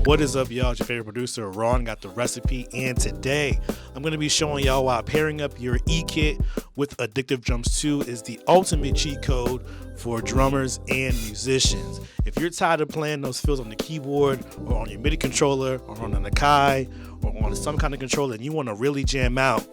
What is up, y'all? It's your favorite producer, Ron, got the recipe, and today I'm going to be showing y'all why pairing up your E-Kit with Addictive Drums 2 is the ultimate cheat code for drummers and musicians. If you're tired of playing those fills on the keyboard or on your MIDI controller or on an Akai or on some kind of controller and you want to really jam out,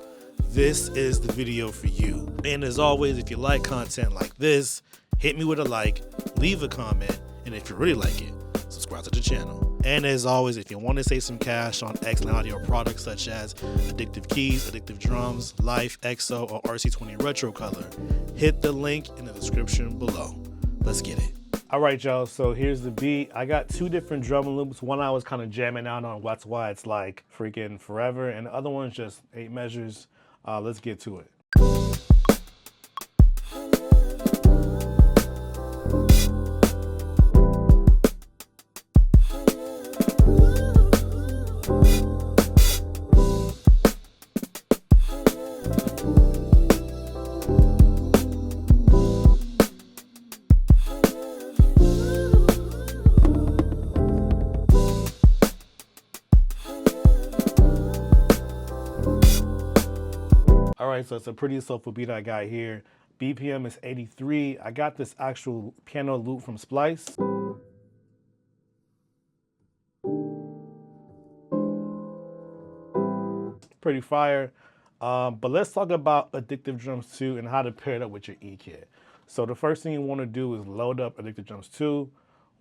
this is the video for you. And as always, if you like content like this, hit me with a like, leave a comment, and if you really like it, subscribe to the channel. And as always, if you want to save some cash on excellent audio products such as Addictive Keys, Addictive Drums, Life, EXO, or RC20 Retro Color, hit the link in the description below. Let's get it. All right, y'all, so here's the beat. I got two different drum loops. One I was kind of jamming out on, that's why it's like freaking forever, and the other one's just 8 measures. Let's get to it. All right, so it's a pretty soulful beat I got here. BPM is 83. I got this actual piano loop from Splice. Pretty fire. But let's talk about Addictive Drums 2 and how to pair it up with your E-Kit. So the first thing you want to do is load up Addictive Drums 2.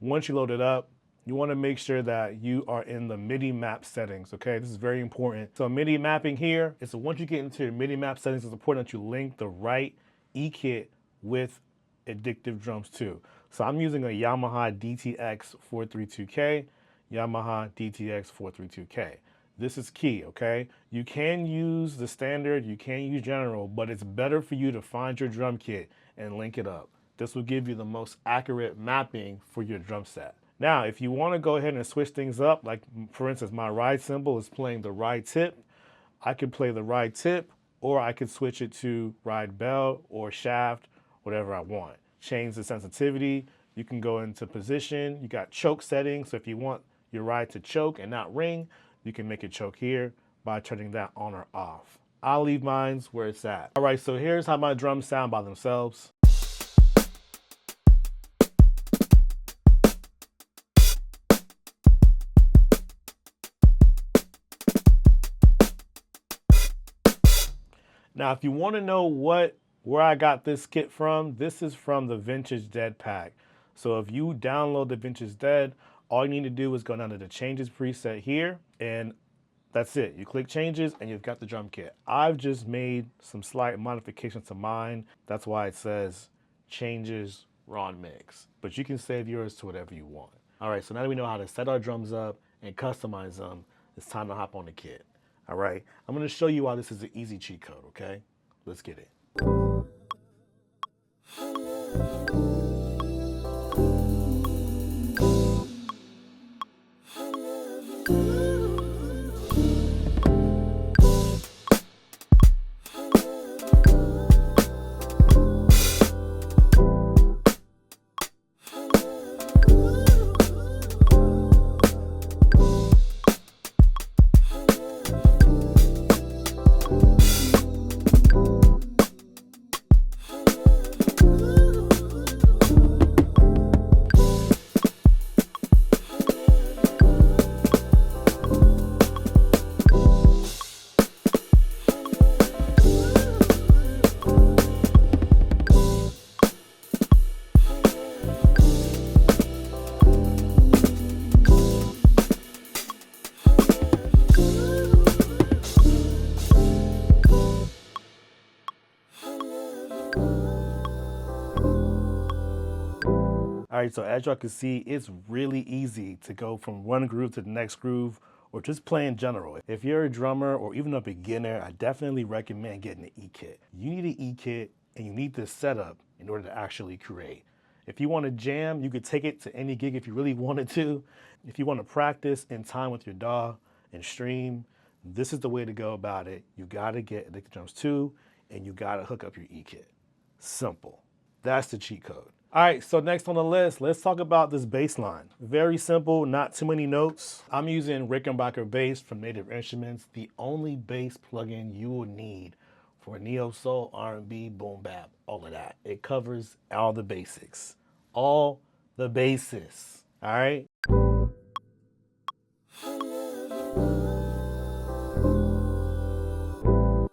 Once you load it up, you want to make sure that you are in the MIDI map settings, okay? This is very important. So MIDI mapping here is, so once you get into your MIDI map settings, it's important that you link the right E-Kit with Addictive Drums 2. So I'm using a Yamaha DTX 432K, Yamaha DTX 432K. This is key, okay? You can use the standard, you can use general, but it's better for you to find your drum kit and link it up. This will give you the most accurate mapping for your drum set. Now, if you want to go ahead and switch things up, like for instance, my ride cymbal is playing the ride tip, I could play the ride tip, or I could switch it to ride bell or shaft, whatever I want. Change the sensitivity. You can go into position. You got choke settings. So if you want your ride to choke and not ring, you can make it choke here by turning that on or off. I'll leave mine where it's at. All right, so here's how my drums sound by themselves. Now, if you want to know where I got this kit from, this is from the Vintage Dead pack. So if you download the Vintage Dead, all you need to do is go down to the Changes preset here, and that's it. You click Changes, and you've got the drum kit. I've just made some slight modifications to mine. That's why it says Changes Ron Mix. But you can save yours to whatever you want. All right, so now that we know how to set our drums up and customize them, it's time to hop on the kit. All right, I'm going to show you why this is an easy cheat code, okay? Let's get it. All right, so as y'all can see, it's really easy to go from one groove to the next groove or just play in general. If you're a drummer or even a beginner, I definitely recommend getting an E-Kit. You need an E-Kit and you need this setup in order to actually create. If you want to jam, you could take it to any gig if you really wanted to. If you want to practice in time with your DAW and stream, this is the way to go about it. You gotta get Addictive Drums 2 and you gotta hook up your E-Kit. Simple. That's the cheat code. All right, so next on the list, let's talk about this bass line. Very simple, not too many notes. I'm using Rickenbacker bass from Native Instruments, the only bass plugin you will need for neo soul, R&B, boom bap, all of that. It covers all the basics, all the bases. All right.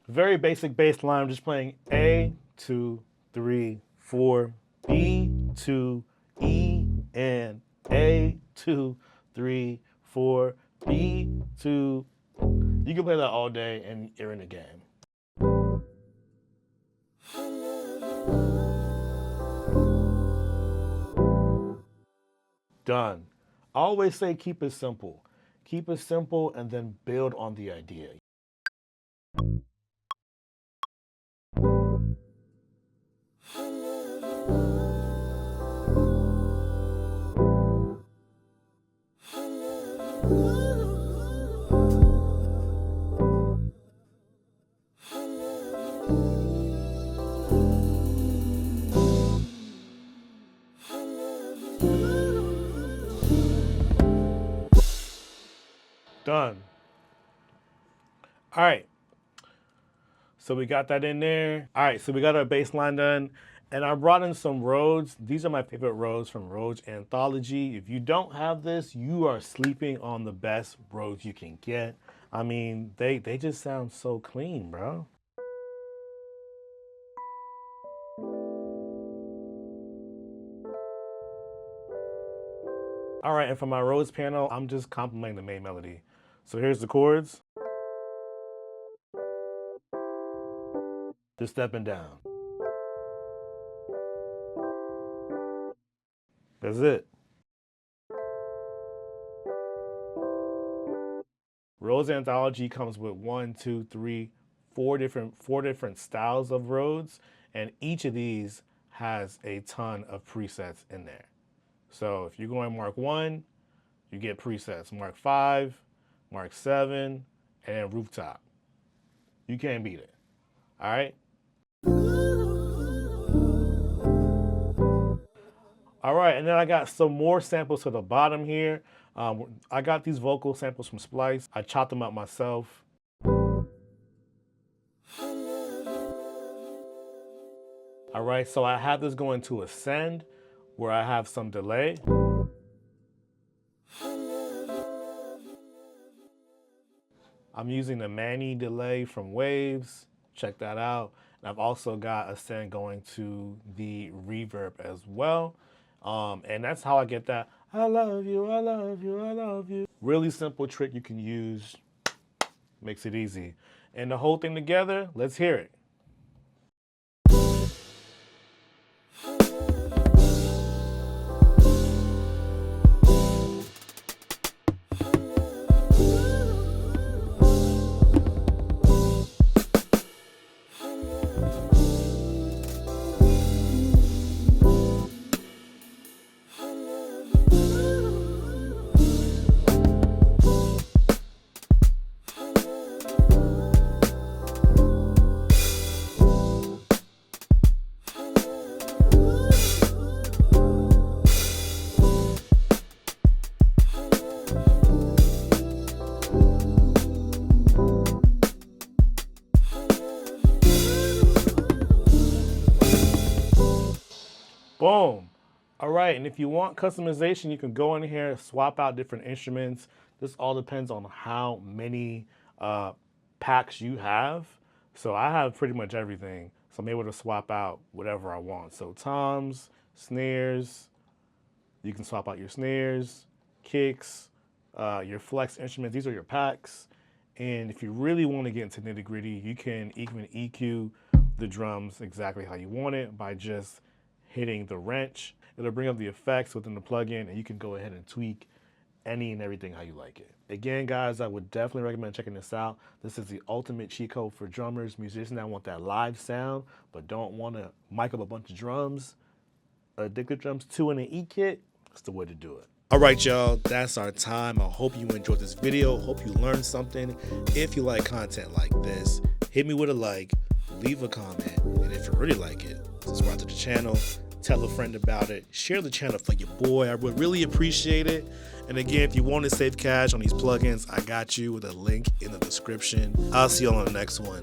Very basic bass line. I'm just playing A, 2, 3, 4, B, 2, E, and A, 2, 3, 4, B, 2. You can play that all day and you're in the game. Done. I always say keep it simple. Keep it simple and then build on the idea. Done. All right. So we got that in there. All right, so we got our bass line done. And I brought in some Rhodes. These are my favorite Rhodes from Rhodes Anthology. If you don't have this, you are sleeping on the best Rhodes you can get. I mean, they just sound so clean, bro. All right, and for my Rhodes panel, I'm just complimenting the main melody. So here's the chords. Just stepping down. That's it. Rhodes Anthology comes with 1, 2, 3, 4 different styles of Rhodes, and each of these has a ton of presets in there. So if you're going Mark 1, you get presets. Mark 5, Mark 7, and then Rooftop. You can't beat it. All right? All right, and then I got some more samples to the bottom here. I got these vocal samples from Splice. I chopped them up myself. All right, so I have this going to Ascend, where I have some delay. I'm using the MIDI delay from Waves. Check that out. And I've also got Ascend going to the reverb as well. And that's how I get that, I love you, I love you, I love you. Really simple trick you can use, makes it easy. And the whole thing together, let's hear it. Boom. All right, and if you want customization, you can go in here, swap out different instruments. This all depends on how many packs you have. So I have pretty much everything. So I'm able to swap out whatever I want. So toms, snares, you can swap out your snares, kicks, your flex instruments. These are your packs. And if you really want to get into nitty gritty, you can even EQ the drums exactly how you want it by just hitting the wrench. It'll bring up the effects within the plugin, and you can go ahead and tweak any and everything how you like it. Again, guys, I would definitely recommend checking this out. This is the ultimate cheat code for drummers, musicians that want that live sound, but don't want to mic up a bunch of drums. Addictive Drums 2 in an E-kit, that's the way to do it. All right, y'all, that's our time. I hope you enjoyed this video. Hope you learned something. If you like content like this, hit me with a like, leave a comment, and if you really like it, subscribe to the channel. tell a friend about it, share the channel for your boy. I would really appreciate it. And again, if you want to save cash on these plugins, I got you with a link in the description. I'll see you on the next one.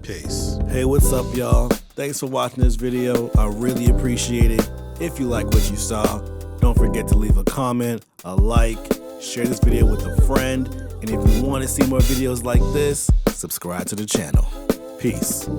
Peace. Hey, what's up, y'all? Thanks for watching this video. I really appreciate it. If you like what you saw, don't forget to leave a comment, a like, share this video with a friend. And if you want to see more videos like this, subscribe to the channel. Peace.